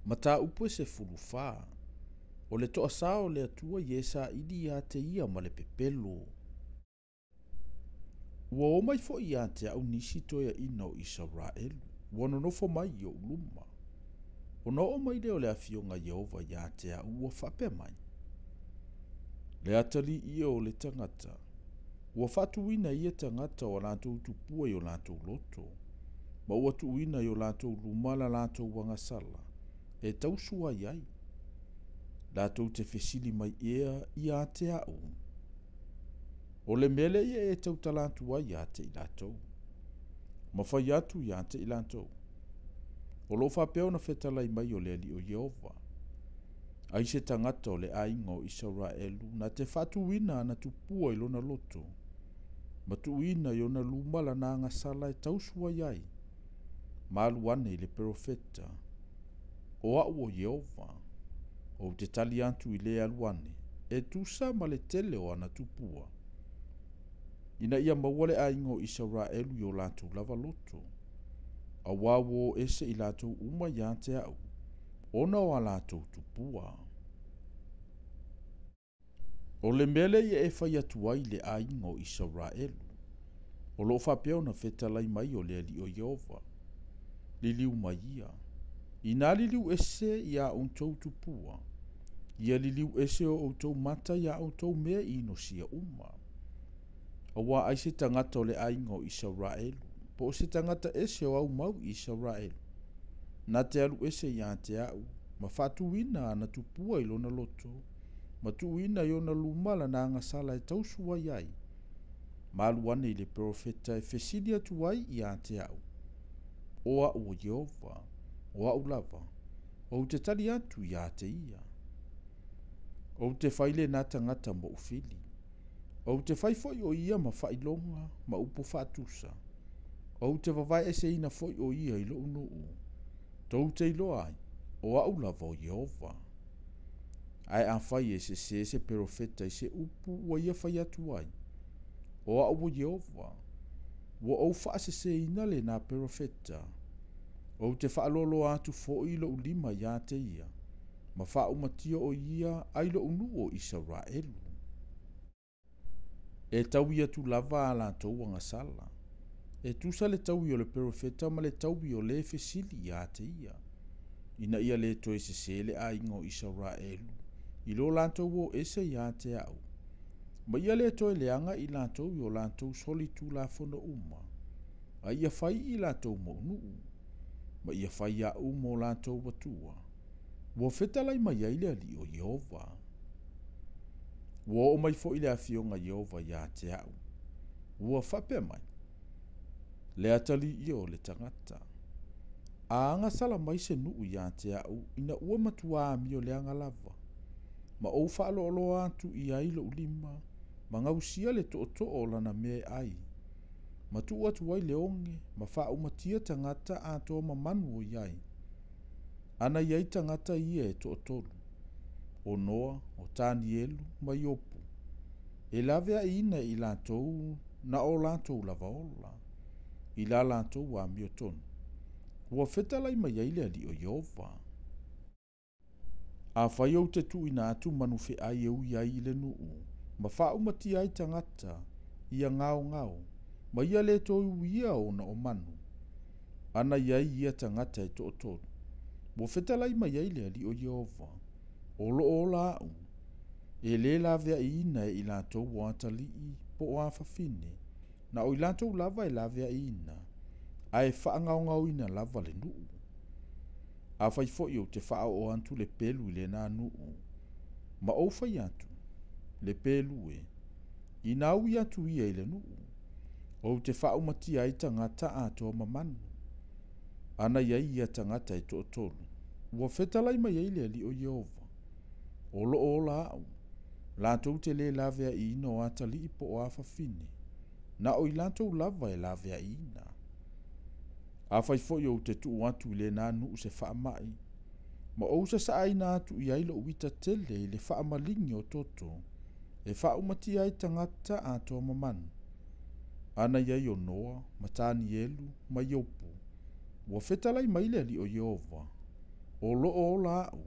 Mata upu se fulufa. O le toa sao le atua ye sa idi ya te ia ma le pepelo. Ua o mai fo ia te au nisi toia ina o Israelu. Ua nonofo mai o uluma. O no o mai leo le afionga Yehova ya te au ua fape mai. Le atali ia o le tangata. Ua fatuina ia tangata o lantou tupua i o lantou loto. Ma ua tuina i o lantou lumala lantou wangasala. E tausua iai. Lantou te fesili mai ia te au. O le mele ia e tau talantu ai ia te ilatou. Ma fai atu ia te ilatou. O lo fapeo na fetalai mai o le ali o Yehova. Ai se tangata o le ainga o Israelu na te fatuina na tupua i lona loto. Ma tuina i ona lumala na ngasala e tausua iai. Malu ane i le profeta. O au o Yehova. O te tali antu i le aluane. E tusa ma le tele o ana tupua. Ina ia mawale ainga o Israelu i o lantou lava loto. A wawo ese i lantou uma ia te au. Ona o a lantou tupua. O le mele ia e fai atu ai le ainga o Israelu. O lo fapeo na fetalai mai o le ali o Yehova. Liliu mai ia. Ina liliu ese ia untou tupua. Ia liliu ese o outou mata ia outou mea ino sia uma. Awa ai se tangata o le ainga o Israelu. Po se tangata ese o au mau Israelu. Na te alu ese ia te au. Ma fatuina na tupua i lona loto. Ma tuina i ona lumala na ngasala e tausua iai. Malu ane i le profeta e fesili atu ai ia te au. O au o Yehova. O au lava. O te tali atu ia te ia. O te faile na tangata mo ufili. O te fai foi o ia ma failonga ma upo fatusa. O te vavai ese ina foi o ia i lo unuu. Tou te ilo ai. O au lava o Yehova. Ai a fai ese se profeta i se upu ua ia fai atu ai. O au o Yehova. Ua au faase se ina le na profeta. O te faalolo atu fo i lo ulima ia te ia. Ma faa umatia o ia ai lo unu o Israelu. E tau ia tu lava ala tou anga sala. E tu sa le tau i o le profeta ma le tau i o le fesili ia te ia. Ina ia le to ese se le a ingo Israelu. I lo lantou o ese ia te au. Ma ia le to le anga i lantou i o lantou soli tu la fono uma. A ia fai i lantou mo unu. Ma ia fai a umo lantou watua. Wo fetalai mai ai le ali o Yehova. Wo o mai fo i le afionga Yehova ia te au. Wo fape mai. Le atali i o le tangata. A anga sala mai se nuu ia te au ina ua matua mi o le anga lava. Ma ou faalo olo atu i ailo ulima. Ma ngausia le to o lana me ai. Ma tu atu ai le onge. Ma faa umatia tangata ato ma manu o iai. Ana iai tangata ia e to'otolu. O Noa, o Tanielu, ma Iopu. E lavea ina i lantou na o lantou lavaola. I la lantou wa miotonu. Ua fetalai mai ai le ali o Yehova. A fai au te tu ina atu manufe ai e ui ai le nuu. Ma faa umati ai tangata. Ia ngao ngao. Ma ia le to ia o na o manu. Ana iai ia tangata e to'otolu. Ua fetalai mai ai le ali o Yehova. Olo o la au. E le lavea ina e ilatou o atalii po o afafine. Na o ilatou lava e lavea ina. A e faa ngao ngao ina lava le nuu. A fai fo o te faa o antu le pelu le na nuu. Ma o fai atu. Le pelu e. Ina au i atu ia i le nuu. O te faa umatia i tangata ato mamanu. Ana iai ia tangata e to'otolu. Ua fetalai mai ai le ali o Yehova. Olo o la au. Lantou te le lavea ina o atali i po o afafine. Na o i lantou lava e lavea ina. A fai fo o te tu atu le na nuu se faa mai. Ma o sa sa aina atu i ailo uita tele le faa malingi o toto. E faa umati ai tangata ato mamanu. Ana iai o Noa, ma Tanielu, ma Iopu. Ua fetalai mai le ali o Yehova. o loo o la'u,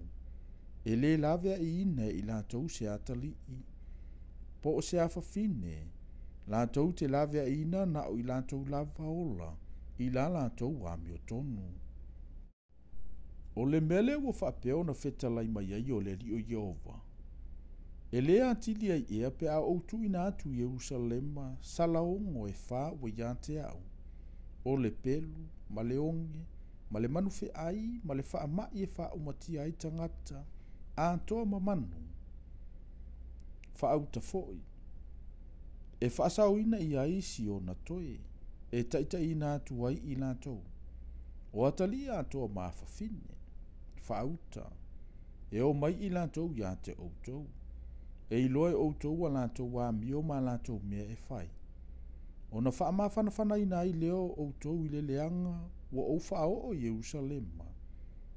e lē lawe aina i latou se atalii, po o se afafine, latou te lawe aina na o i latou lava ola, i la latou ami o tonu. O le mele ua whaapea ona whetalai mai ai o le li o Jehova. E lea atili ai ea pe a outu ina atu Jerusalema salaongo e wha ua ia te au. O le pelu, ma le onge, ma le manu ai, ma le wha mai e wha umati ai tangata, a toa mamanu. Wha au ta foi. E wha asau ina i aisi o na toe, e taita ina atu ai i latou. O atali a toa mawhawhine, wha auta, e o mai i latou ia te outou. E i loe outou a latou wa mio ma latou mea e whai. O na wha mawhanawhana ina i leo outou i le leanga ua ou wha o Jerusalema.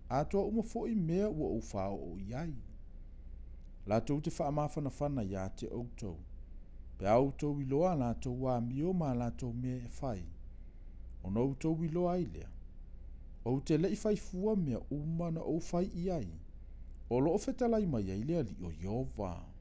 A toa umafoi mea ua ou wha o iai. Latou te wha mawhanawhana ia te outou. Pe outou i loa latou wa mio ma latou mea e whai. O na outou i loa i lea. O te lei whai fua mea umana o whai iai. O loo whetalai mai ai lea li o Jehova.